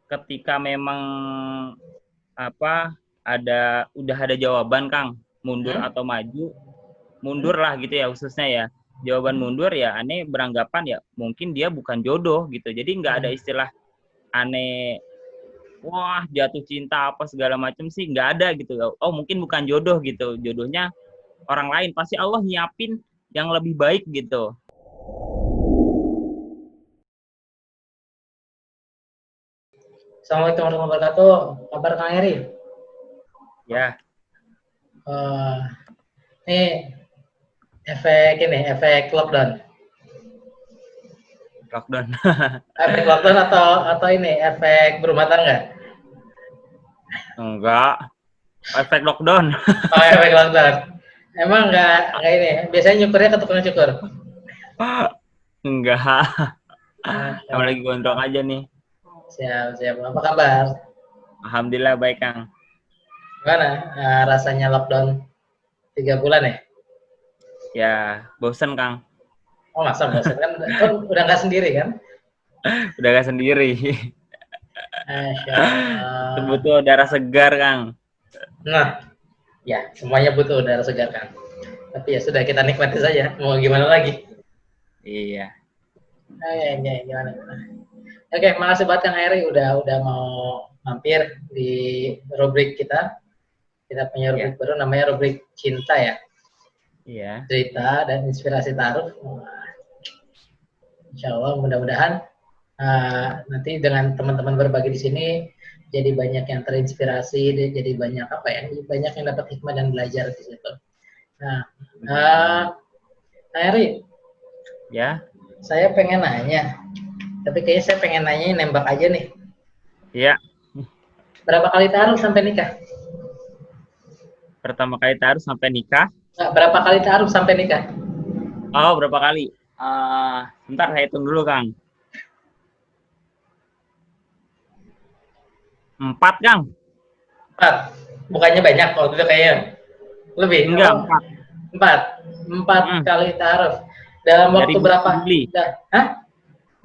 ketika memang udah ada jawaban Kang, mundur atau maju, mundur lah gitu ya khususnya ya. Jawaban mundur ya aneh beranggapan ya mungkin dia bukan jodoh gitu. Jadi nggak ada istilah aneh wah jatuh cinta apa segala macam sih, nggak ada gitu. Oh mungkin bukan jodoh gitu, jodohnya orang lain, pasti Allah nyiapin yang lebih baik gitu. Assalamualaikum warahmatullahi wabarakatuh. Kabar Kang Eri? Ya. Ini efek lockdown. Lockdown. Efek lockdown atau ini efek berumah tangga? Enggak. Efek lockdown. Oh, efek lockdown. Emang enggak ini. Biasanya nyukurnya ke tukang cukur. Enggak. Yang lagi gondrong aja nih. Siap. Apa kabar? Alhamdulillah baik Kang. Gimana rasanya lockdown 3 bulan ya? Ya, bosen Kang. Oh masa bosan kan udah nggak sendiri kan? Udah gak sendiri. Masya Allah. Butuh udara segar Kang. Nah, ya semuanya butuh udara segar kan. Tapi ya sudah kita nikmati saja. Mau gimana lagi? Iya. Gimana? Oke, makasih banget Kang Eri udah mau mampir di rubrik kita. Kita punya rubrik baru namanya rubrik cinta ya. Iya. Cerita dan inspirasi taruh. Insya Allah mudah-mudahan nanti dengan teman-teman berbagi di sini jadi banyak yang terinspirasi, jadi banyak banyak yang dapat hikmah dan belajar di situ. Nah, Eri, ya. Saya pengen nanya, tapi kayaknya saya pengen nanya nembak aja nih. Iya. Berapa kali taruh sampai nikah? Pertama kali taruh sampai nikah. Berapa kali taruh sampai nikah? Oh, berapa kali? Bentar saya hitung dulu Kang. 4 Kang. 4. Bukannya banyak waktu itu kayaknya. Lebih? Enggak, 4. 4 kali taruh. Dalam waktu berapa? Juli. Hah?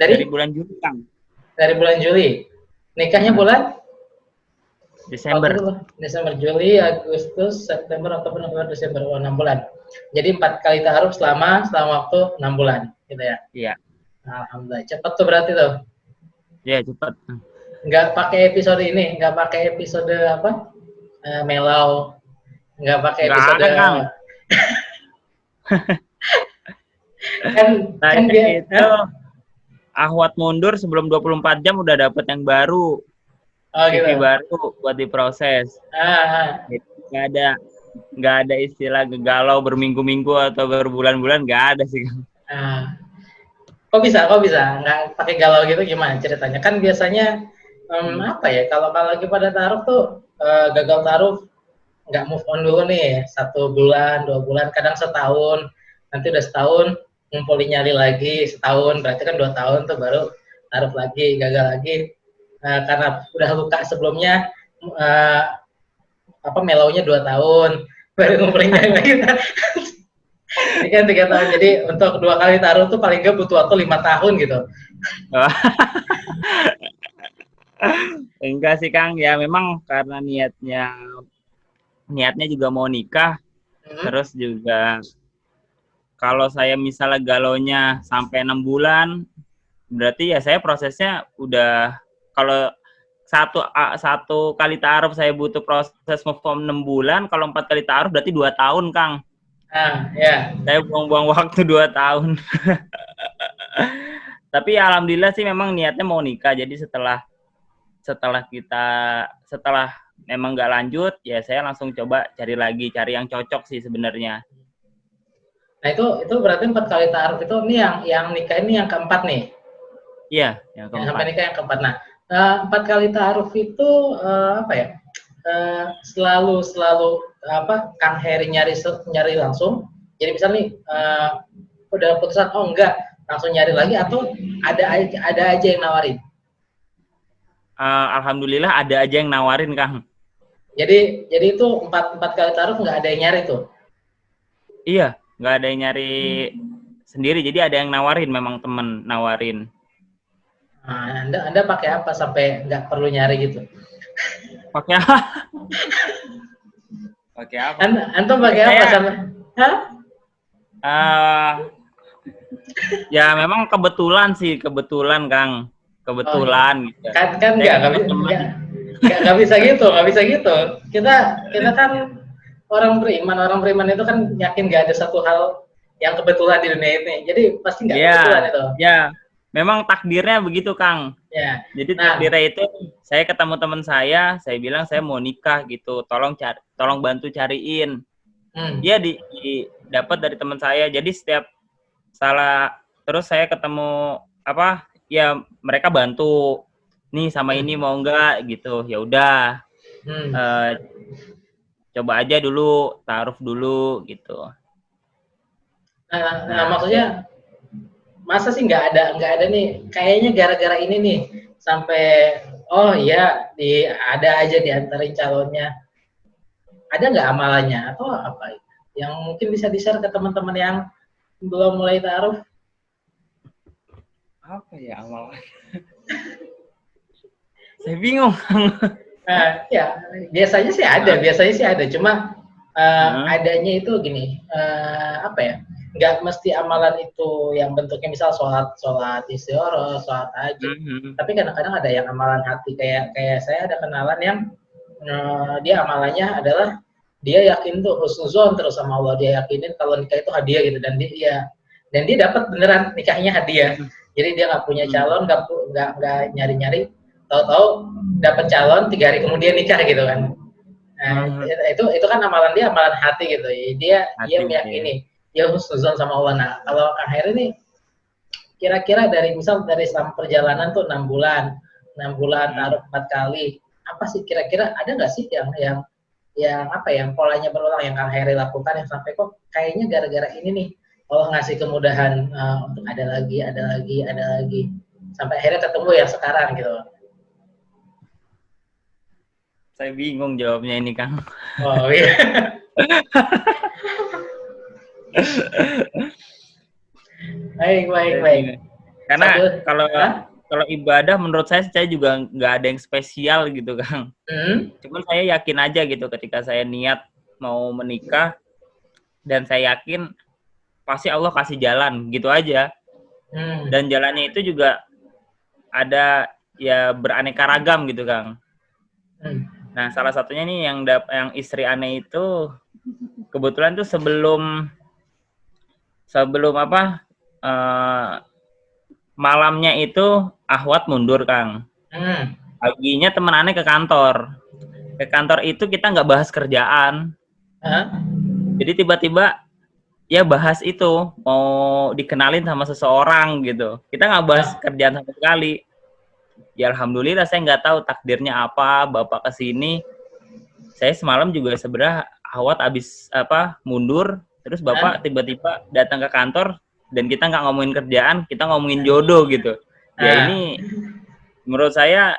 Dari bulan Juli Kang. Dari bulan Juli. Nikahnya bulan? Desember. Desember, Juli, Agustus, September, Oktober, November, Desember. 6 bulan. Jadi 4 kali taruh selama waktu 6 bulan. Gitu ya? Iya. Alhamdulillah. Cepat tuh berarti tuh. Iya, cepat. Nggak pakai episode ini, nggak pakai episode melau, nggak pakai episode ada, Kang. kan dia itu ahwat mundur sebelum 24 jam udah dapet yang baru. Gitu. Baru buat diproses. Nggak ada istilah galau berminggu-minggu atau berbulan-bulan, nggak ada sih. Kok bisa nggak pakai galau gitu, gimana ceritanya? Kan biasanya kalau lagi pada taruh tuh gagal taruh, nggak move on dulu nih 1 bulan 2 bulan, kadang setahun, nanti udah setahun ngumpulin nyali lagi, setahun berarti kan 2 tahun tuh baru taruh lagi, gagal lagi karena udah luka sebelumnya, melaunya 2 tahun baru ngumpulin nyali lagi. Ini kan 3 tahun, jadi untuk 2 kali taruh tuh paling nggak butuh waktu 5 tahun gitu. Enggak sih Kang, ya memang karena niatnya juga mau nikah, terus juga kalau saya misalnya galaunya sampai 6 bulan, berarti ya saya prosesnya udah, kalau satu kali taruh saya butuh proses move on 6 bulan, kalau 4 kali taruh berarti 2 tahun Kang. Saya buang-buang waktu 2 tahun. Tapi ya, alhamdulillah sih memang niatnya mau nikah, jadi setelah memang nggak lanjut, ya saya langsung coba cari yang cocok sih sebenarnya. Nah itu berarti 4 kali taruh itu ini yang nikah ini yang keempat nih. Iya, yang keempat. Sampai nikah yang keempat. Nah, 4 kali taruh itu selalu Kang Heri nyari langsung. Jadi misalnya nih udah putusan enggak, langsung nyari lagi atau ada aja yang nawarin? Alhamdulillah ada aja yang nawarin Kang. Jadi itu 4 kali taruh nggak ada yang nyari tuh? Iya, nggak ada yang nyari sendiri, jadi ada yang nawarin, memang temen nawarin. Nah, anda pakai apa sampai nggak perlu nyari gitu? Pakai apa? Pakai apa? Antum pakai apa Saya sampai? Hah? eh ya memang kebetulan sih, kebetulan Kang. Oh iya. Kebetulan gitu. Kan Saya ketemu teman. nggak bisa gitu, nggak bisa gitu. Kita kan orang beriman itu kan yakin nggak ada satu hal yang kebetulan di dunia ini. Jadi pasti nggak kebetulan Ya, itu. ya. Memang takdirnya begitu, Kang. Ya. Jadi Nah, takdirnya itu saya ketemu teman saya bilang saya mau nikah gitu. Tolong bantu cariin. hmm, Dia dapat dari teman saya. Jadi setiap salah terus saya ketemu apa? Ya mereka bantu. Nih sama ini hmm, mau enggak gitu. Ya udah. hmm. Eh, coba aja dulu, taruh dulu gitu. Nah, Nah, maksudnya masa sih nggak ada nih? Kayaknya gara-gara ini nih sampai oh iya ada aja di antara calonnya. Ada nggak amalannya atau apa? Yang mungkin bisa di-share ke teman-teman yang belum mulai taruh. apa ya awalnya? Saya bingung. Ya biasanya sih ada. Cuma Heeh. adanya itu gini, apa ya? Nggak mesti amalan itu yang bentuknya misal sholat istiqoroh, sholat tahajud. Mhm. Tapi kadang-kadang ada yang amalan hati kayak kayak saya ada kenalan yang dia amalannya adalah dia yakin tuh husnuzon terus sama Allah, dia yakinin kalau nikah itu hadiah gitu dan dia dapat beneran nikahnya hadiah. Mhm. Jadi dia nggak punya Mhm. calon, nggak nyari-nyari, tahu-tahu dapat calon 3 hari kemudian nikah gitu kan. Nah, Mhm. itu kan amalan dia amalan hati gitu. Dia Hati ya. meyakini dia husnuzon sama Allah. Nah, kalau Kang Heri ini kira-kira dari misal dari selama perjalanan tuh 6 bulan Mhm. taruh 4 kali. Apa sih kira-kira ada nggak sih yang apa ya, yang polanya berulang yang Kang Heri lakukan yang sampai kok kayaknya gara-gara ini nih Allah ngasih kemudahan untuk ada lagi sampai akhirnya ketemu yang sekarang gitu. Saya bingung jawabnya ini, Kang. Oh iya. Baik, baik, Saya baik. bingung. Karena Sambil kalau Hah? kalau ibadah menurut saya juga nggak ada yang spesial gitu, Kang. Hmm? Cuman saya yakin aja gitu ketika saya niat mau menikah dan saya yakin pasti Allah kasih jalan gitu aja. Hmm. Dan jalannya itu juga ada ya beraneka ragam gitu, Kang. Hmm. Nah, salah satunya nih yang istri aneh itu kebetulan tuh sebelum sebelum apa eh, malamnya itu Ahwat mundur, Kang. Hmm. Paginya teman aneh ke kantor. Ke kantor itu kita nggak bahas kerjaan. Hah? Jadi tiba-tiba ya bahas itu mau dikenalin sama seseorang gitu. Kita nggak bahas Hah? kerjaan sama sekali. Ya alhamdulillah saya nggak tahu takdirnya apa. Bapak kesini. Saya semalam juga sebenarnya Ahwat abis apa mundur. Terus Hah? bapak tiba-tiba datang ke kantor dan kita nggak ngomongin kerjaan, kita ngomongin jodoh gitu. Ya Nah, ini menurut saya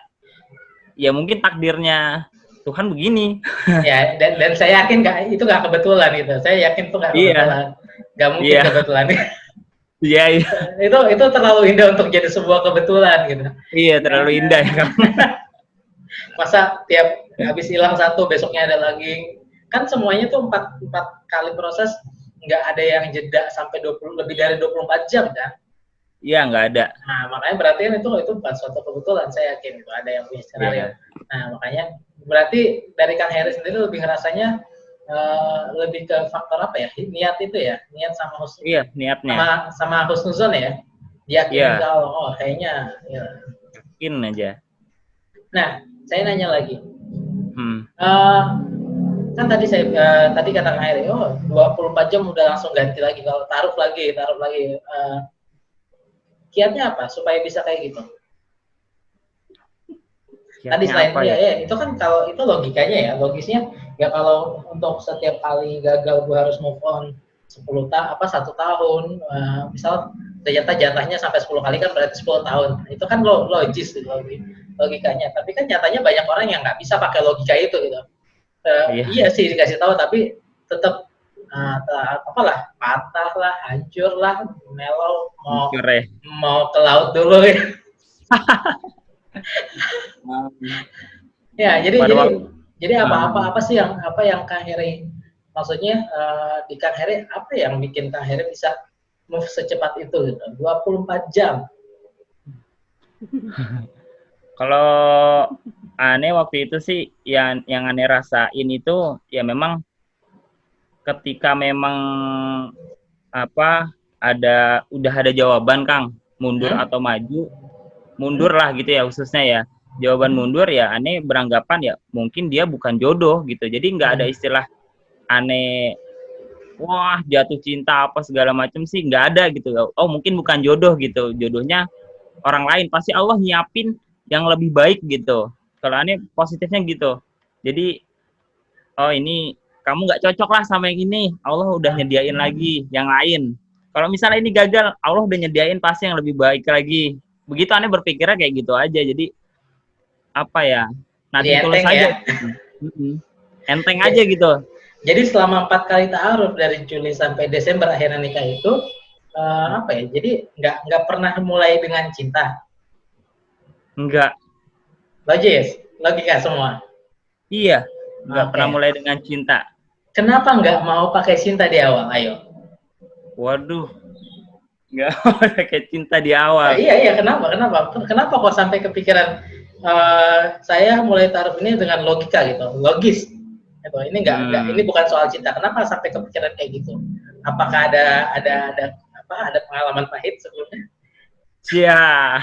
ya mungkin takdirnya Tuhan begini. ya dan saya yakin itu nggak kebetulan gitu. Saya yakin itu nggak Iya, kebetulan. Nggak mungkin iya, kebetulan. iya, iya, Itu terlalu indah untuk jadi sebuah kebetulan gitu. iya Nah, terlalu indah ya Kang. masa tiap habis hilang satu besoknya ada lagi. Kan semuanya tuh empat empat kali proses nggak ada yang jeda sampai 20 lebih dari 24 jam kan. Iya nggak ada. Nah, makanya berarti kan itu bukan suatu kebetulan, saya yakin itu ada yang punya skenario. Iya, Nah, makanya berarti dari Kang Heri sendiri lebih ngerasanya lebih ke faktor apa ya? Niat itu ya, niat iya niatnya. sama husnuzon ya. Diyakinin Iya, kalau oh kayaknya ya. yakin aja. Nah, saya nanya lagi. Hmm. Uh, kan tadi kata Kang Heri, oh 24 jam udah langsung ganti lagi kalau taruh lagi. Kiatnya apa supaya bisa kayak gitu? Tadi Kiatnya selain apa ya? itu kan kalau itu logikanya ya, logisnya ya kalau untuk setiap kali gagal gue harus move on 1 tahun, misal ternyata jatahnya sampai 10 kali kan berarti 10 tahun. Itu kan logis gitu, logikanya. Tapi kan nyatanya banyak orang yang nggak bisa pakai logika itu gitu. Iya, Iya sih dikasih tahu tapi tetap apalah patah lah, hancur lah, mellow mau hancur ya. mau ke laut dulu ya. Um, Ya, jadi pada jadi waktu jadi um, apa sih yang Kang Heri maksudnya di Kang Heri apa yang bikin Kang Heri bisa move secepat itu gitu? 24 jam. kalau aneh waktu itu sih yang aneh rasain itu ya memang ketika memang apa udah ada jawaban Kang mundur Hmm? atau maju, Hmm? mundur lah gitu ya khususnya ya, jawaban mundur ya aneh beranggapan ya mungkin dia bukan jodoh gitu, jadi nggak ada Hmm. istilah aneh wah jatuh cinta apa segala macam sih nggak ada gitu, oh mungkin bukan jodoh gitu, jodohnya orang lain, pasti Allah nyiapin yang lebih baik gitu. Kalau aneh positifnya gitu, jadi oh ini kamu nggak cocok lah sama yang ini, Allah udah Ah, nyediain lagi yang lain. Kalau misalnya ini gagal, Allah udah nyediain pasti yang lebih baik lagi. Begitu aneh berpikirnya kayak gitu aja. Jadi apa ya, jadi nothing tulus enteng aja ya. gitu. Enteng aja Ja- gitu. Jadi selama 4 kali ta'aruf dari Juli sampai Desember akhirnya nikah itu apa ya? Jadi nggak pernah mulai dengan cinta. Enggak, Logis, logika semua. iya, enggak pernah Oke. mulai dengan cinta. Kenapa nggak mau pakai cinta di awal? Ayo. Waduh, enggak mulai kayak cinta di awal. Iya iya kenapa kenapa kenapa kok sampai kepikiran saya mulai taruh ini dengan logika gitu logis gitu. Ini nggak ini Hmm, bukan soal cinta, kenapa sampai kepikiran kayak gitu? Apakah ada apa ada pengalaman pahit sebelumnya sia.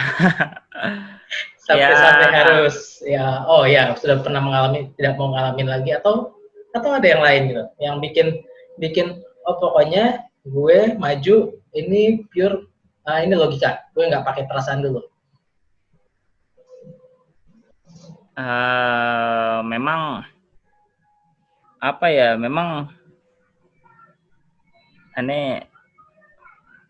sampai sampai Ya, harus ya oh ya sudah pernah mengalami tidak mau ngalamin lagi atau ada yang lain gitu yang bikin bikin oh pokoknya gue maju ini pure ini logika gue nggak pakai perasaan dulu. memang apa ya, memang aneh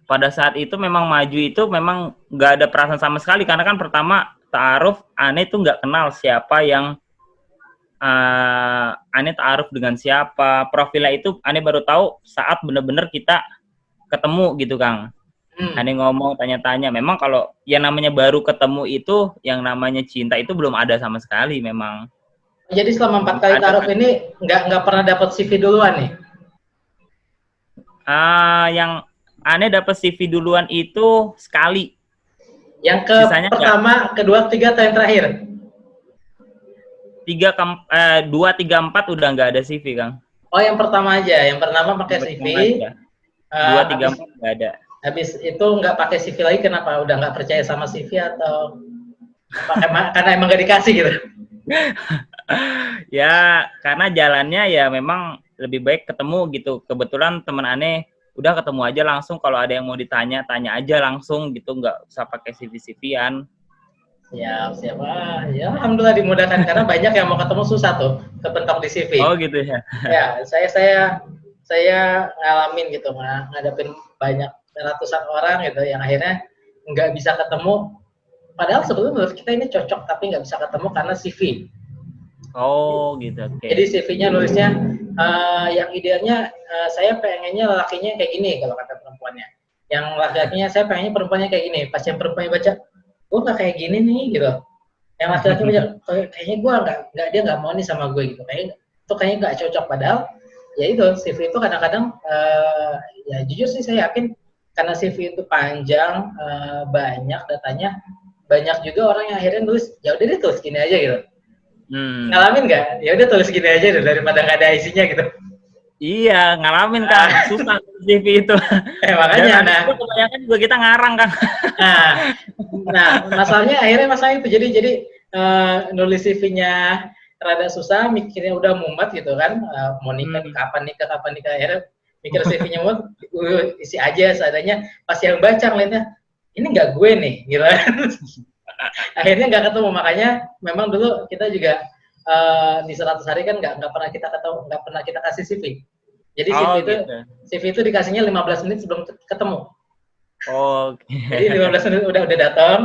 pada saat itu memang maju itu memang nggak ada perasaan sama sekali, karena kan pertama taaruf aneh tuh nggak kenal siapa yang aneh taaruf dengan siapa, profilnya itu aneh baru tahu saat bener-bener kita ketemu gitu Kang. Hmm. Aneh ngomong tanya-tanya, memang kalau yang namanya baru ketemu itu yang namanya cinta itu belum ada sama sekali, memang Jadi selama 4 kali ada taruh kan. ini nggak pernah dapat CV duluan nih. Yang aneh dapat CV duluan itu sekali, Yang ke sisanya enggak. pertama, kedua, ketiga, atau yang terakhir? Dua tiga empat udah nggak ada CV Kang. Oh yang pertama aja. Yang pertama pakai Yang CV. pertama aja. Dua tiga Habis empat nggak ada. habis itu nggak pakai CV lagi. Kenapa? Udah nggak percaya sama CV atau pakai karena emang nggak dikasih gitu? Ya karena jalannya ya memang lebih baik ketemu gitu. Kebetulan teman aneh udah ketemu aja langsung, kalau ada yang mau ditanya tanya aja langsung gitu, nggak usah pakai CV-CV-an. Siap, siap. Ya alhamdulillah dimudahkan karena banyak yang mau ketemu susah tuh kepentok di CV. Oh gitu ya. Ya, saya ngalamin gitu, ngadepin banyak ratusan orang gitu yang akhirnya nggak bisa ketemu. Padahal sebelumnya menurut kita ini cocok tapi nggak bisa ketemu karena CV. Oh gitu, oke. Jadi CV-nya nulisnya yang idealnya saya pengennya lakinya kayak gini kalau kata perempuannya. Yang laki-lakinya saya pengennya perempuannya kayak gini. Pas yang perempuannya baca, gue nggak kayak gini nih gitu. Yang laki-laki baca, kayaknya gue nggak dia nggak mau nih sama gue gitu. Kayaknya nggak cocok. Padahal ya itu CV itu kadang-kadang ya jujur sih saya yakin karena CV itu panjang banyak datanya banyak juga orang yang akhirnya nulis ya udah deh tulis gini aja gitu. Hmm. Ngalamin nggak? Ya udah tulis gini aja deh daripada nggak ada isinya gitu. Iya, ngalamin Kang, susah CV itu. Dan Makanya, aneh juga kebanyakan juga kita ngarang Kang. nah, nah, masalahnya akhirnya masalah itu. Jadi nulis CV-nya rada susah, mikirnya udah mumet gitu kan, mau nikah, Hmm. kapan nikah, akhirnya mikir CV-nya mumet, isi aja seadanya. Pas yang baca ngeliatnya, ini nggak gue nih, gitu kan. Akhirnya nggak ketemu, makanya memang dulu kita juga di 100 hari kan nggak pernah kita ketemu, nggak pernah kita kasih CV. Jadi Oh gitu. CV itu dikasihnya 15 menit sebelum ketemu. Oke. Jadi 15 menit udah datang,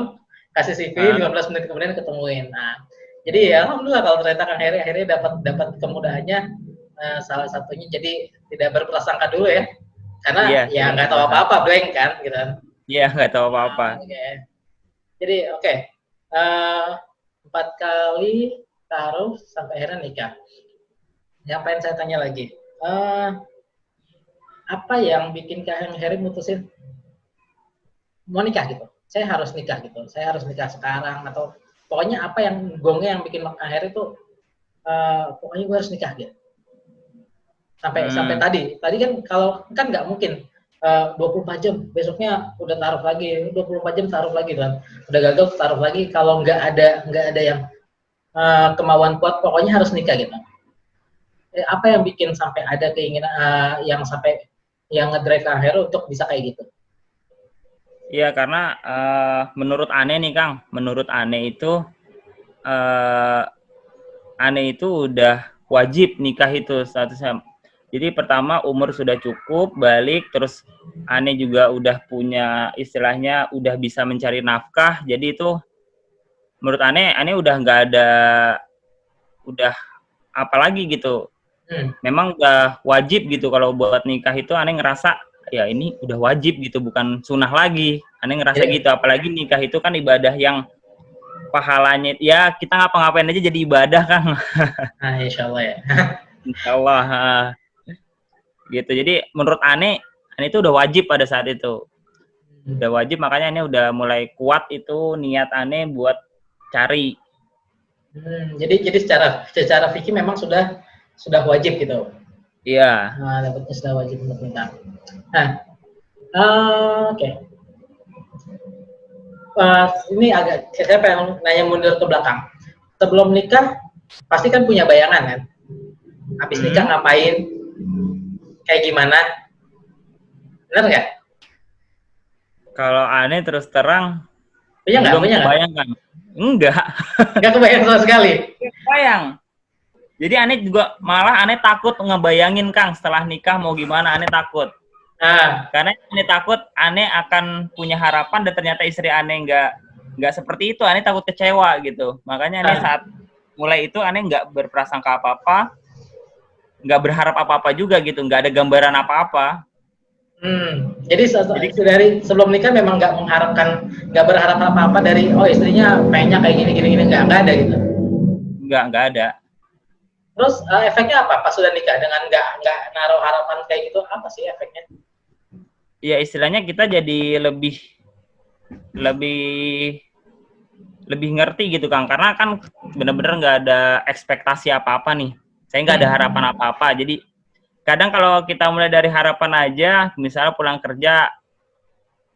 kasih CV, Ah, 15 menit kemudian ketemuin. Nah, jadi ya alhamdulillah kalau ternyata Kang Heri akhirnya dapat kemudahannya salah satunya jadi tidak berprasangka dulu ya. iya, Karena ya tidak nggak tahu berprasangka. apa-apa blank kan gitu. Iya, nggak tahu apa-apa. Nah, oke. Jadi oke. eh, 4 kali taruh sampai akhirnya nikah. Yang pengen saya tanya lagi, apa yang bikin Kang Heri mutusin mau nikah gitu? Saya harus nikah gitu. Saya harus nikah sekarang atau pokoknya apa yang gongnya yang bikin Kang Heri tuh pokoknya gue harus nikah gitu. Sampai tadi kan kalau kan nggak mungkin 24 jam besoknya udah taruh lagi, 24 jam taruh lagi kan, udah gagal taruh lagi, kalau nggak ada yang kemauan kuat pokoknya harus nikah gitu. Apa yang bikin sampai ada keinginan yang sampai yang ngedrive Kang Heru untuk bisa kayak gitu? Iya, karena menurut Ane nih Kang, menurut Ane itu Ane itu udah wajib nikah itu statusnya. Jadi pertama umur sudah cukup, balik, terus Ane juga udah punya istilahnya udah bisa mencari nafkah. Jadi itu menurut Ane udah nggak ada, udah apalagi gitu. Memang udah wajib gitu kalau buat nikah itu. Ane ngerasa ya ini udah wajib gitu, bukan sunnah lagi. Ane ngerasa gitu, apalagi nikah itu kan ibadah yang pahalanya ya kita ngapa-ngapain aja jadi ibadah kan. Nah, insya Allah ya. Insya Allah gitu. Jadi menurut Ane itu udah wajib pada saat itu, udah wajib, makanya Ane udah mulai kuat itu niat Ane buat cari. Jadi secara fikih memang sudah wajib gitu. Iya. Nah, dapatnya sudah wajib untuk nikah. Nah, oke. Ini agak saya pengen nanya mundur ke belakang. Sebelum nikah pasti kan punya bayangan kan? Habis nikah ngapain? Kayak gimana? Benar nggak? Kalau Ane terus terang Belum kebayangkan. Enggak kebayang sama sekali. Kebayang. Jadi Ane juga malah Ane takut ngebayangin Kang setelah nikah mau gimana. Ane takut. Karena Ane takut Ane akan punya harapan dan ternyata istri Ane nggak seperti itu. Ane takut kecewa gitu. Makanya Ane saat mulai itu Ane nggak berprasangka apa-apa, nggak berharap apa-apa juga gitu, nggak ada gambaran apa-apa. Jadi dari sebelum nikah memang nggak berharap apa-apa dari istrinya pengennya kayak gini nggak ada gitu. Nggak ada. Terus efeknya apa pas sudah nikah dengan nggak naruh harapan kayak gitu, apa sih efeknya? Ya istilahnya kita jadi lebih ngerti gitu Kang, karena kan benar-benar nggak ada ekspektasi apa-apa nih. Saya nggak ada harapan apa-apa. Jadi kadang kalau kita mulai dari harapan aja, misalnya pulang kerja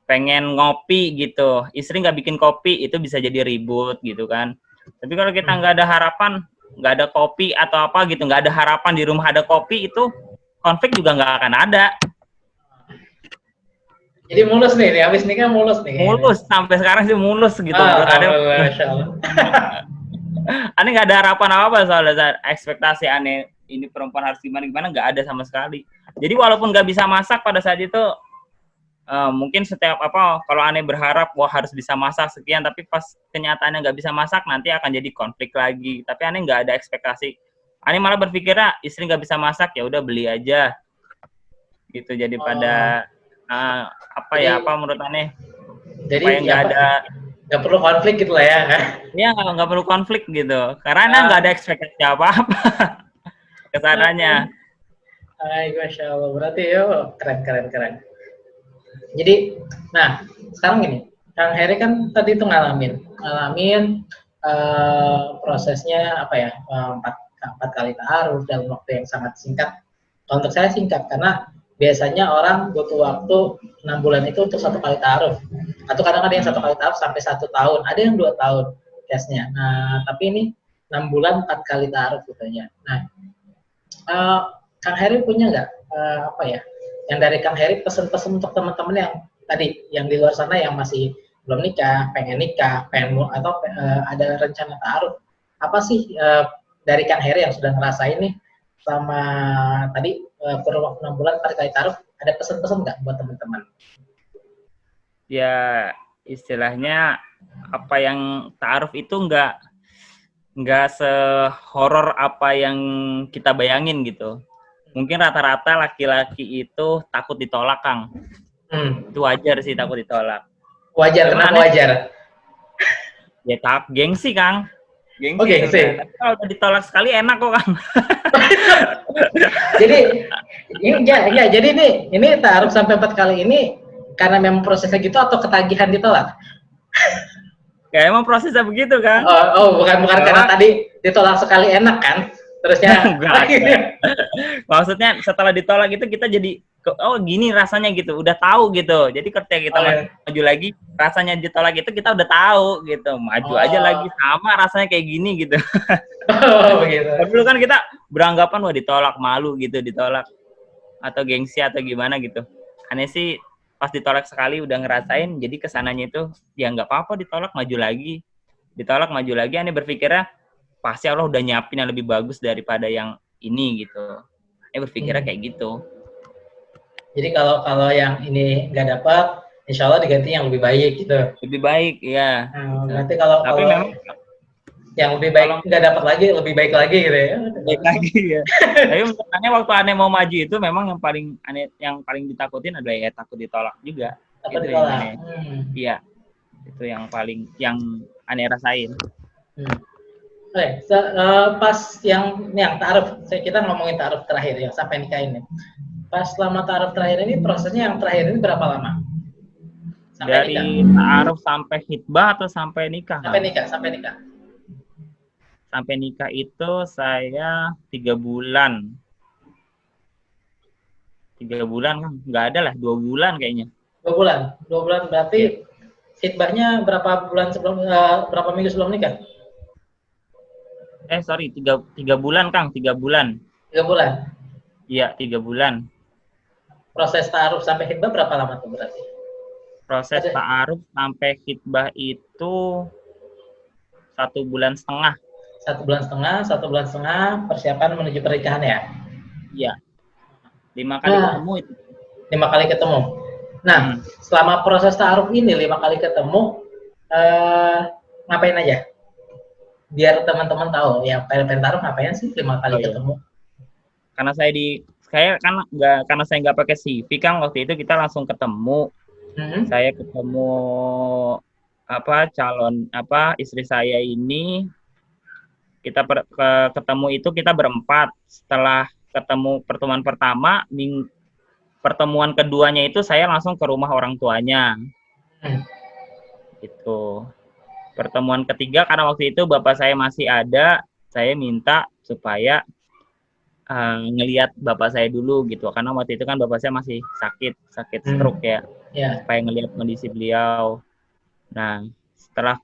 pengen ngopi gitu, istri nggak bikin kopi, itu bisa jadi ribut gitu kan. Tapi kalau kita nggak ada harapan, nggak ada kopi atau apa gitu, nggak ada harapan di rumah ada kopi, itu konflik juga nggak akan ada. Jadi mulus nih, habis nikah mulus nih. Mulus, sampai sekarang sih mulus gitu. Ane nggak ada harapan apa soalnya ekspektasi Ane ini perempuan harus gimana nggak ada sama sekali. Jadi walaupun nggak bisa masak pada saat itu, mungkin setiap kalau Ane berharap wah harus bisa masak sekian, tapi pas kenyataannya nggak bisa masak nanti akan jadi konflik lagi. Tapi Ane nggak ada ekspektasi. Ane malah berpikirnya istri nggak bisa masak ya udah beli aja gitu. Jadi pada apa menurut Ane? Jadi nggak perlu konflik gitu lah ya. Iya, nggak perlu konflik gitu. Karena nggak ada ekspektasi apa-apa kesananya. Masya Allah. Berarti keren. Jadi, nah sekarang gini, Kang Heri kan tadi itu ngalamin prosesnya 4 kali taruh dalam waktu yang sangat singkat. Untuk saya singkat karena biasanya orang butuh waktu 6 bulan itu untuk 1 kali taruh, atau kadang ada yang 1 kali taruh sampai 1 tahun, ada yang 2 tahun case-nya. Nah tapi ini 6 bulan 4 kali taruh gitu ya. Nah Kang Heri punya nggak yang dari Kang Heri pesan-pesan untuk teman-teman yang tadi yang di luar sana yang masih belum nikah, pengen atau ada rencana taruh, apa sih dari Kang Heri yang sudah ngerasain nih sama tadi kurun waktu 6 bulan 4 kali taruh, ada pesan-pesan nggak buat teman-teman? Ya istilahnya apa yang taruh itu nggak sehoror apa yang kita bayangin gitu. Mungkin rata-rata laki-laki itu takut ditolak Kang. Itu wajar sih takut ditolak. Wajar, kenapa wajar? Ya tahap gengsi, Kang. Oh, Gengsi itu gengsi. udah. Tapi kalau udah ditolak sekali enak kok, Kang. Jadi jadi ini taruh sampai 4 kali ini karena memang prosesnya gitu atau ketagihan ditolak? Ya emang prosesnya begitu, Kang. Bukan bukan karena Ditolak tadi ditolak sekali enak kan? Terusnya enggak ada. Maksudnya setelah ditolak itu kita jadi oh gini rasanya gitu, udah tahu gitu. Jadi ketika kita oh, ya. maju lagi, rasanya ditolak itu kita udah tahu gitu. Maju aja lagi sama rasanya kayak gini gitu. Begitu. Tapi dulu kan kita beranggapan wah ditolak malu gitu, ditolak atau gengsi atau gimana gitu. Aneh sih pas ditolak sekali udah ngerasain, jadi kesananya itu ya nggak apa-apa ditolak maju lagi, ditolak maju lagi. Aneh berpikirnya pasti Allah udah nyiapin yang lebih bagus daripada yang ini gitu. Berpikirnya kayak gitu. Jadi kalau yang ini nggak dapat, insya Allah diganti yang lebih baik gitu. Lebih baik ya. Gitu. Berarti kalau Tapi memang yang lebih baik nggak dapat lagi, lebih baik lagi gitu ya. baik lagi ya. Tapi menurutnya waktu aneh mau maju itu memang yang paling aneh, yang paling ditakutin adalah ya takut ditolak juga. Dapat Itu ditolak. yang aneh. Iya. Itu yang paling yang aneh rasain. Oke, pas yang ta'aruf, kita ngomongin ta'aruf terakhir yang sampai nikah ini. Pas selama ta'aruf terakhir ini, prosesnya yang terakhir ini berapa lama? Sampai dari ta'aruf sampai khitbah atau sampai nikah? Sampai nikah, sampai nikah. Sampai nikah itu saya 3 bulan. 3 bulan kan? Nggak ada lah, 2 bulan kayaknya. 2 bulan? 2 bulan berarti khitbahnya berapa bulan sebelum, berapa minggu sebelum nikah? Sorry, 3 bulan, Kang. 3 bulan. 3 bulan? Iya, 3 bulan. Proses ta'aruf sampai khitbah berapa lama tuh berarti? Proses ta'aruf sampai khitbah itu 1 bulan setengah. 1 bulan setengah persiapan menuju pernikahan ya? Iya. 5 kali ketemu itu. 5 kali ketemu. Nah, selama proses ta'aruf ini 5 kali ketemu, ngapain aja? Biar teman-teman tahu ya, pengen ta'aruf ngapain sih 5 kali ketemu? Karena karena saya nggak pakai CV kan, waktu itu kita langsung ketemu. Saya ketemu istri saya ini, kita ketemu itu kita berempat. Setelah ketemu pertemuan pertama, pertemuan keduanya itu saya langsung ke rumah orang tuanya. Itu pertemuan ketiga karena waktu itu bapak saya masih ada, saya minta supaya ngelihat bapak saya dulu gitu, karena waktu itu kan bapak saya masih sakit stroke ya, supaya ngelihat kondisi beliau. Nah setelah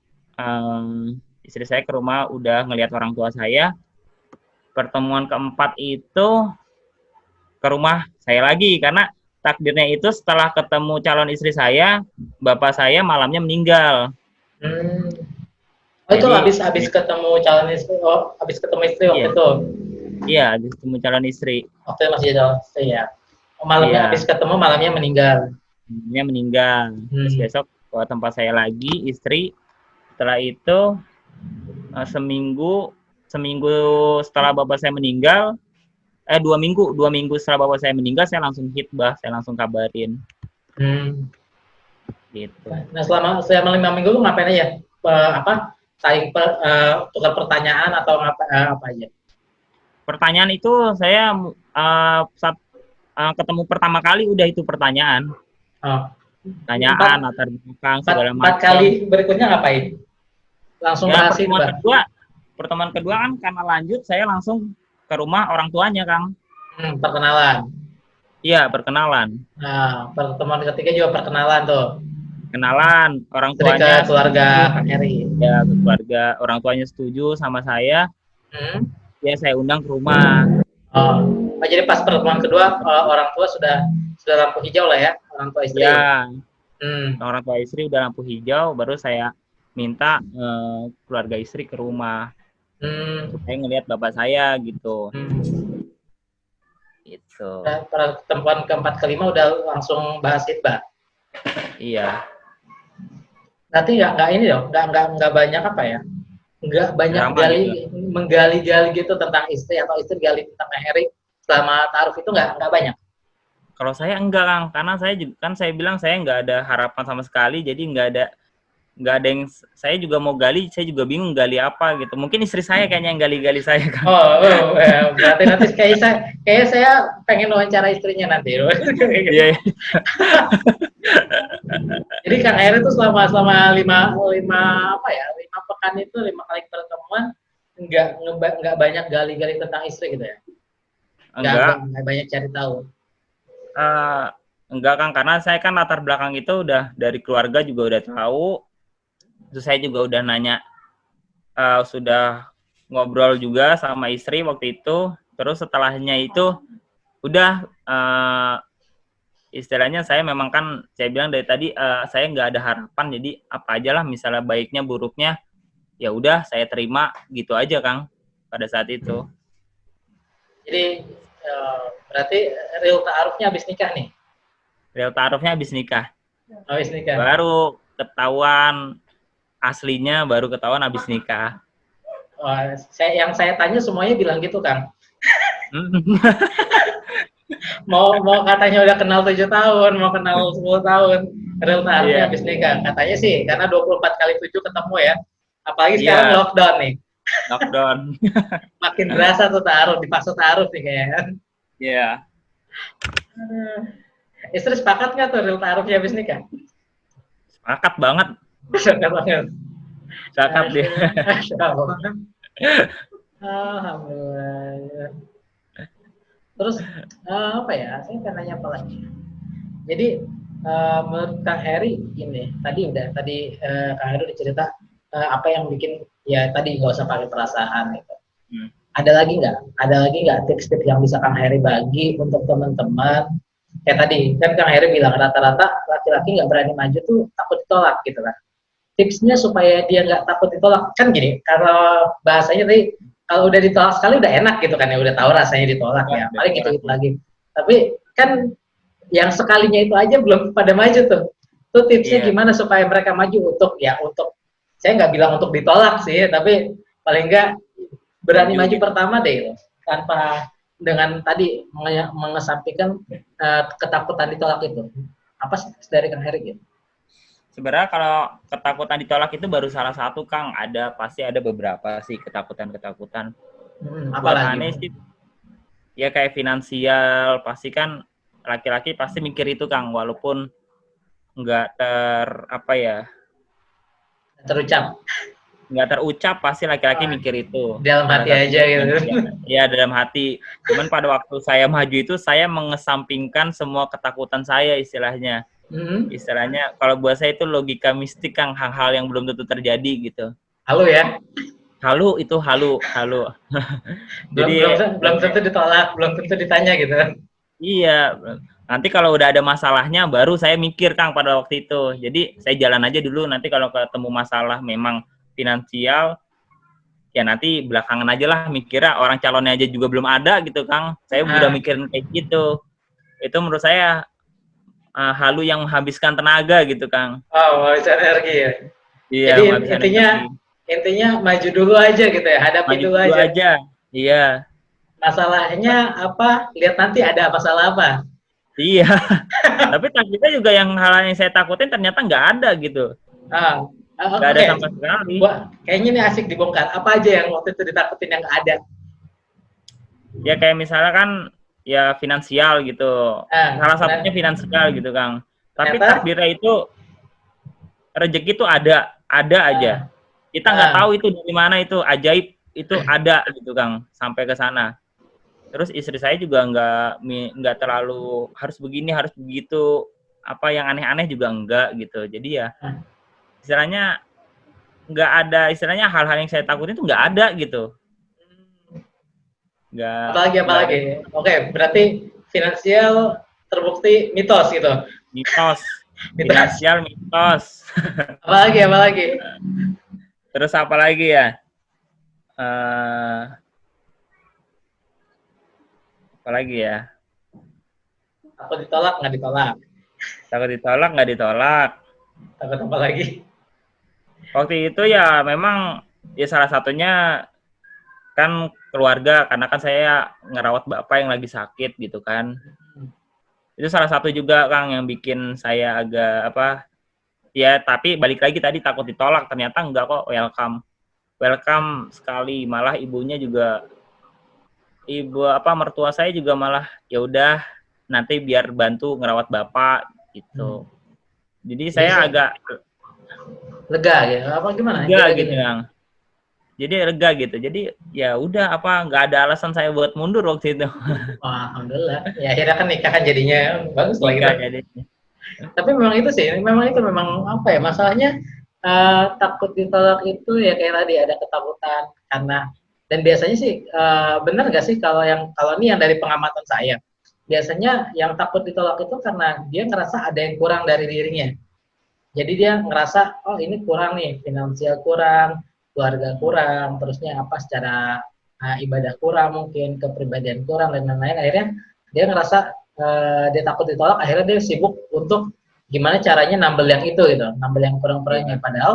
istri saya ke rumah udah ngelihat orang tua saya, pertemuan keempat itu ke rumah saya lagi, karena takdirnya itu setelah ketemu calon istri saya, bapak saya malamnya meninggal. Itu habis ketemu calon istri, habis ketemu istri waktu itu? Iya, habis ketemu calon istri. Waktu itu masih calon istri ya? Malamnya habis ketemu, malamnya meninggal? Malamnya meninggal. Terus besok ke tempat saya lagi, istri. Setelah itu, seminggu setelah bapak saya meninggal, 2 minggu setelah bapak saya meninggal, saya langsung khitbah, saya langsung kabarin. Gitu. Nah selama 5 minggu lu ngapain aja? Saling tukar pertanyaan atau apa aja? Pertanyaan itu saya saat ketemu pertama kali udah itu pertanyaan. Pertanyaan latar belakang segala macam. 4 kali berikutnya ngapain? Langsung bahas pertemuan kedua kan karena lanjut saya langsung ke rumah orang tuanya, Kang. Perkenalan. Iya, perkenalan. Nah, pertemuan ketiga juga perkenalan tuh. Kenalan orang tuanya. Ke keluarga Kang Heri. Ya, keluarga orang tuanya setuju sama saya. Ya, saya undang ke rumah. Jadi pas pertemuan kedua orang tua sudah lampu hijau lah ya, orang tua istri. Ya. Orang tua istri udah lampu hijau, baru saya minta keluarga istri ke rumah. Supaya ngelihat bapak saya gitu. Itu. Pertemuan keempat kelima udah langsung bahas khitbah. Iya. Nanti nggak banyak apa ya? Nggak banyak menggali-gali gitu tentang istri, atau istri gali tentang Heri selama ta'aruf itu nggak banyak. Kalau saya enggak, Kang, karena saya bilang saya nggak ada harapan sama sekali, jadi nggak ada nggak ada yang saya juga mau gali, saya juga bingung gali apa gitu. Mungkin istri saya kayaknya yang gali-gali saya kan. Ya, berarti nanti kayak saya pengen wawancara istrinya nanti. Iya. Jadi Kang Heri itu selama lima pekan itu 5 kali pertemuan nggak banyak gali-gali tentang istri gitu ya? Enggak. Nggak banyak cari tahu. Enggak Kang, karena saya kan latar belakang itu udah dari keluarga juga udah tahu. Terus saya juga udah nanya, sudah ngobrol juga sama istri waktu itu. Terus setelahnya itu udah istilahnya saya memang kan saya bilang dari tadi saya nggak ada harapan, jadi apa aja lah misalnya baiknya buruknya ya udah saya terima gitu aja Kang pada saat itu. Jadi berarti real ta'arufnya habis nikah nih? Real ta'arufnya habis nikah. Habis nikah. Baru ketahuan aslinya baru ketahuan habis nikah. Yang saya tanya semuanya bilang gitu Kang. mau katanya udah kenal 7 tahun, mau kenal 10 tahun, real ta'arufnya habis nikah. Katanya sih karena 24 kali 7 ketemu ya. Apalagi sekarang lockdown nih. Lockdown. Makin berasa tuh ta'aruf, dipaksa ta'aruf nih kayaknya kan. Iya. Istri sepakat nggak tuh real ta'arufnya habis nikah? Sepakat banget. Sepakat banget. Sepakat dia. Alhamdulillah. Terus apa ya? Saya akan nanya apa lagi? Jadi menurut Kang Heri ini tadi Kang Heri udah cerita apa yang bikin ya tadi nggak usah pakai perasaan gitu. Ada lagi nggak tips-tips yang bisa Kang Heri bagi untuk teman-teman? Kayak tadi kan Kang Heri bilang rata-rata laki-laki nggak berani maju tuh takut ditolak gitu kan. Tipsnya supaya dia nggak takut ditolak kan gini, kalau bahasanya tadi kalau udah ditolak sekali udah enak gitu kan ya, udah tahu rasanya ditolak ya, paling gitu lagi. Tapi kan yang sekalinya itu aja belum pada maju tuh. Tuh tipsnya gimana supaya mereka maju untuk saya nggak bilang untuk ditolak sih, tapi paling nggak berani maju pertama deh, tanpa dengan tadi mengesampingkan ketakutan ditolak itu. Apa sih dari Kang Heri gitu? Sebenarnya kalau ketakutan ditolak itu baru salah satu Kang, pasti ada beberapa sih ketakutan. Buat aneh sih, ya kayak finansial, pasti kan laki-laki pasti mikir itu Kang, walaupun nggak nggak terucap pasti laki-laki mikir itu. Dalam hati aja gitu. Ya dalam hati. Cuman pada waktu saya maju itu saya mengesampingkan semua ketakutan saya istilahnya. Istilahnya kalau buat saya itu logika mistik Kang, hal-hal yang belum tentu terjadi gitu. Halu ya? Halu. Jadi belum tentu ditolak, belum tentu ditanya gitu. Iya. Nanti kalau udah ada masalahnya baru saya mikir Kang pada waktu itu. Jadi saya jalan aja dulu, nanti kalau ketemu masalah memang finansial ya nanti belakangan aja lah mikirnya, orang calonnya aja juga belum ada gitu Kang. Saya udah mikirin kayak gitu. Itu menurut saya halu yang menghabiskan tenaga gitu Kang. Menghabiskan energi ya. Iya. Jadi intinya maju dulu aja gitu ya, hadapi dulu aja. Iya. Masalahnya apa? Lihat nanti ada masalah apa. Iya. Tapi takutnya juga hal yang saya takutin ternyata nggak ada gitu. Nggak ada sama sekali. Kayaknya ini asik dibongkar. Apa aja yang waktu itu ditakutin yang nggak ada? Ya kayak misalnya kan ya finansial gitu. Salah satunya finansial gitu Kang. Tapi takdirnya itu rezeki itu ada aja. Kita nggak tahu itu dari mana, itu ajaib, itu ada gitu Kang sampai ke sana. Terus istri saya juga nggak terlalu harus begini harus begitu, apa yang aneh-aneh juga enggak gitu. Jadi ya istilahnya nggak ada, istilahnya hal-hal yang saya takutin itu nggak ada gitu. Apalagi. Oke, berarti finansial terbukti mitos gitu. Mitos. Finansial mitos. Apalagi. Terus apa lagi ya? Apalagi ya? Takut ditolak nggak ditolak. Takut ditolak nggak ditolak. Takut apa lagi? Waktu itu ya memang ya salah satunya kan keluarga, karena kan saya ngerawat bapak yang lagi sakit gitu kan. Itu salah satu juga Kang yang bikin saya agak Ya tapi balik lagi tadi takut ditolak, ternyata enggak kok, welcome sekali, malah ibunya juga mertua saya juga malah ya udah nanti biar bantu ngerawat bapak gitu. Jadi Jadi saya agak lega ya, apa gimana? lega gitu Gini. Kang. Jadi lega gitu. Jadi ya udah nggak ada alasan saya buat mundur waktu itu. Wah, alhamdulillah. Ya akhirnya kan nikah kan jadinya bagus lah gitu. Nikah jadi. Tapi memang itu sih, memang itu memang apa ya masalahnya, takut ditolak itu ya kayak tadi ada ketakutan karena dan biasanya sih, benar nggak sih kalau ini yang dari pengamatan saya, biasanya yang takut ditolak itu karena dia ngerasa ada yang kurang dari dirinya. Jadi dia ngerasa, "Oh ini kurang nih, finansial kurang, keluarga kurang, terusnya apa secara, ibadah kurang mungkin, kepribadian kurang dan lain-lain." Akhirnya dia ngerasa, dia takut ditolak, akhirnya dia sibuk untuk gimana caranya nambel yang itu gitu, nambel yang kurang-kurangnya. Iya. Padahal,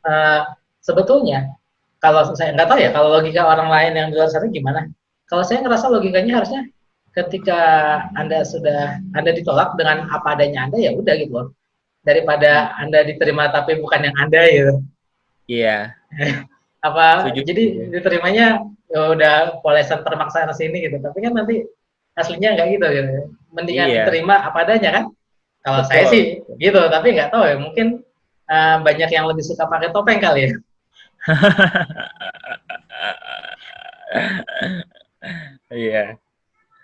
eee, sebetulnya kalau saya nggak tahu ya kalau logika orang lain yang di luar sana gimana. Kalau saya ngerasa logikanya harusnya ketika Anda ditolak dengan apa adanya Anda, ya udah gitu loh. Daripada Anda diterima tapi bukan yang Anda gitu. Iya. Apa Setuju. jadi diterimanya ya udah polesan termaksa sini gitu. Tapi kan nanti aslinya nggak gitu gitu. Mendingan Iya. terima apa adanya kan. Kalau saya Betul. sih gitu, tapi nggak tahu ya mungkin banyak yang lebih suka pakai topeng kali ya. Iya.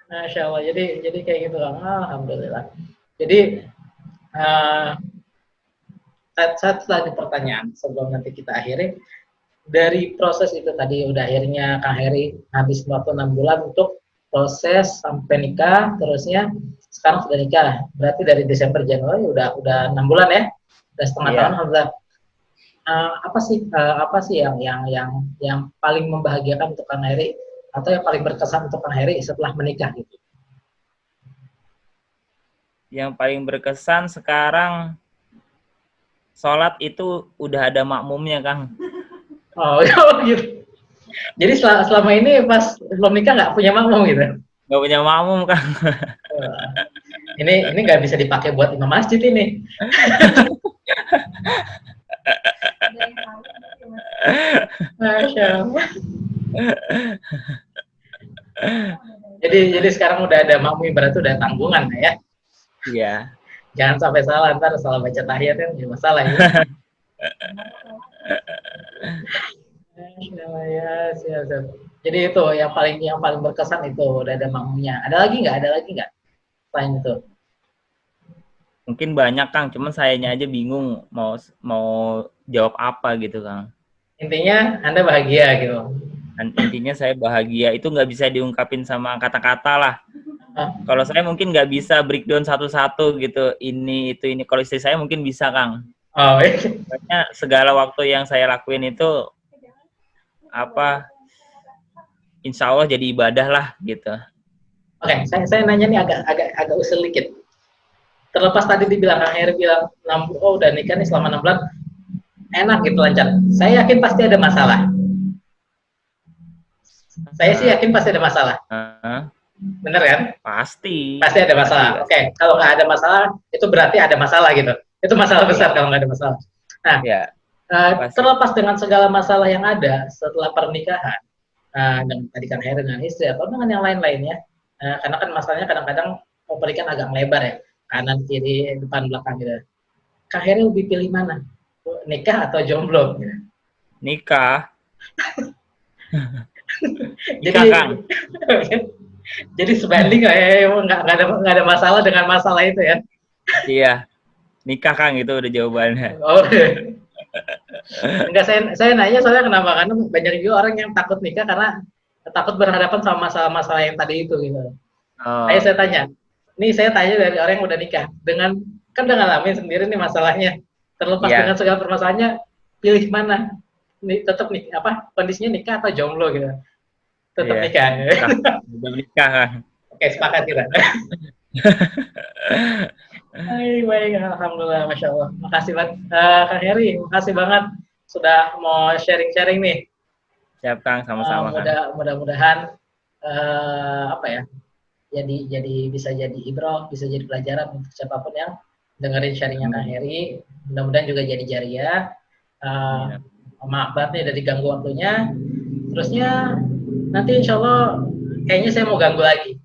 Masya Allah. Jadi kayak gitu lah. Alhamdulillah. Jadi uh, satu lagi pertanyaan sebelum nanti kita akhiri. Dari proses itu tadi udah akhirnya Kang Heri habis waktu 6 bulan untuk proses sampai nikah, terusnya sekarang sudah nikah. Berarti dari Desember Januari udah 6 bulan ya. Udah setengah tahun Iya. alhamdulillah. Apa sih yang paling membahagiakan untuk Kang Heri atau yang paling berkesan untuk Kang Heri setelah menikah gitu? Yang paling berkesan sekarang sholat itu udah ada makmumnya, Kang. Oh, gitu. Jadi selama ini pas belum nikah nggak punya makmum gitu? Nggak punya makmum, Kang. Ini nggak bisa dipakai buat imam masjid ini. Masya Allah. Jadi sekarang udah ada makmum berarti udah tanggungan ya. Iya. Jangan sampai salah, ntar salah baca tahiyat kan jadi masalah ya. Ya, siap. Jadi itu yang paling berkesan itu udah ada makmumnya. Ada lagi nggak? Selain itu. Mungkin banyak, Kang. Cuman sayanya aja bingung mau jawab apa gitu, Kang. Intinya Anda bahagia gitu. Dan intinya saya bahagia. Itu nggak bisa diungkapin sama kata-kata lah. Kalau saya mungkin nggak bisa breakdown satu-satu gitu. Ini, itu, ini. Kalau istri saya mungkin bisa, Kang. Oh, iya. Pokoknya segala waktu yang saya lakuin itu insya Allah jadi ibadah lah gitu. Oke, saya nanya nih agak usil dikit. Terlepas tadi dibilang Kang Heri bilang udah nikah nih selama 6 bulan enak gitu lancar. Saya yakin pasti ada masalah. Saya sih yakin pasti ada masalah. Bener kan? Pasti. Pasti ada masalah. Oke, kalau nggak ada masalah itu berarti ada masalah gitu. Itu masalah besar kalau nggak ada masalah. Nah, ya. Terlepas dengan segala masalah yang ada setelah pernikahan, dengan tadi Kang Heri dengan istri atau dengan yang lain-lainnya, karena kan masalahnya kadang-kadang pernikahan agak melebar ya, kanan kiri depan belakang gitu. Kang Heri lebih pilih mana? Nikah atau jomblo? Nikah. Jadi Kang. Jadi sebanding nggak ada masalah dengan masalah itu ya? Iya, nikah Kang itu udah jawabannya. Oh. Enggak, saya nanya soalnya kenapa, karena banyak juga orang yang takut nikah karena takut berhadapan sama masalah-masalah yang tadi itu gitu. Saya tanya, ini saya tanya dari orang yang udah nikah, kan udah ngalamin sendiri nih masalahnya, terlepas dengan segala permasalahannya, pilih mana? Tetap nih kondisinya nikah atau jomblo gitu? Tetap nikah. Udah nikah Kang. Oke, sepakat kita. Baik, alhamdulillah, masya Allah. Makasih banget, Kang Heri. Makasih banget sudah mau sharing-sharing nih. Siap Kang, sama-sama. Mudah-mudahan jadi bisa jadi ibrah, bisa jadi pelajaran untuk siapapun yang dengerin sharingnya Kang Heri. Mudah-mudahan juga jadi jariah. Maaf banget nih udah diganggu waktunya. Terusnya nanti insya Allah kayaknya saya mau ganggu lagi.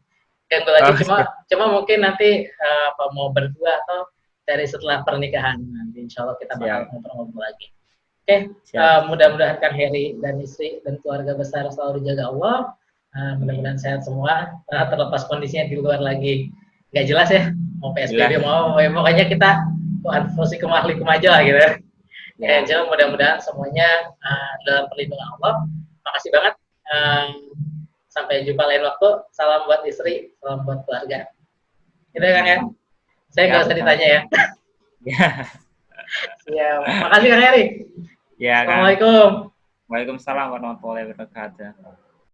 Cuma mungkin nanti apa mau berdua atau dari setelah pernikahan nanti insya Allah kita bakal ngobrol-ngobrol lagi. Oke, mudah-mudahan Kang Heri dan istri dan keluarga besar selalu dijaga Allah. Mudah-mudahan sehat semua. Terlepas kondisinya di luar lagi nggak jelas ya, mau PSBB mau pokoknya kita anfusikum ahlikum aja lah gitu. Jadi mudah-mudahan semuanya dalam perlindungan Allah. Makasih banget. Sampai jumpa lain waktu. Salam buat istri, salam buat keluarga. Gitu ya Kang ya. Saya nggak usah ditanya ya. Siap. Makasih Kang Heri. Ya, Assalamualaikum. Waalaikumsalam warahmatullahi wabarakatuh.